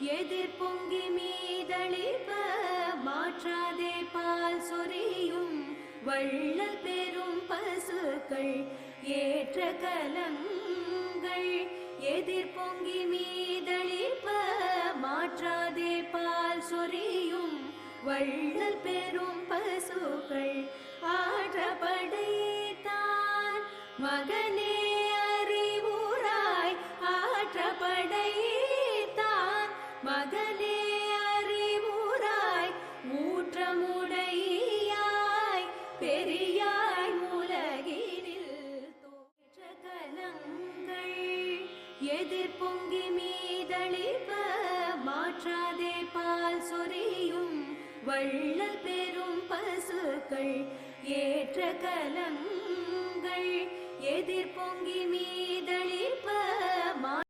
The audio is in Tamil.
எதிர் பொங்கி மீதளிப்ப மாற்றாதே பால் சொரியும் வள்ளல் பெரும் பசுக்கள் ஏற்ற கலங்கள். எதிர் பொங்கி மீதளிப்ப மாற்றாதே பால் சொரியும் வள்ளல் பெரும் பசுக்கள் ஆற்றப்படைத்தான் மகனே அறிவுராய். ஆற்றப்படைத்தான் மகனே அறிவுராய். ஊற்றமுடையாய் பெரியாய் உலகினில் தோற்ற கலங்கள். எதிர் பொங்கி மீதளிப்ப மாற்றாதே பால் சொரியும் வள்ளல் பெரும் பசுக்கள் ஏற்ற கலங்கள். எதிர் பொங்கி மீதளிப்ப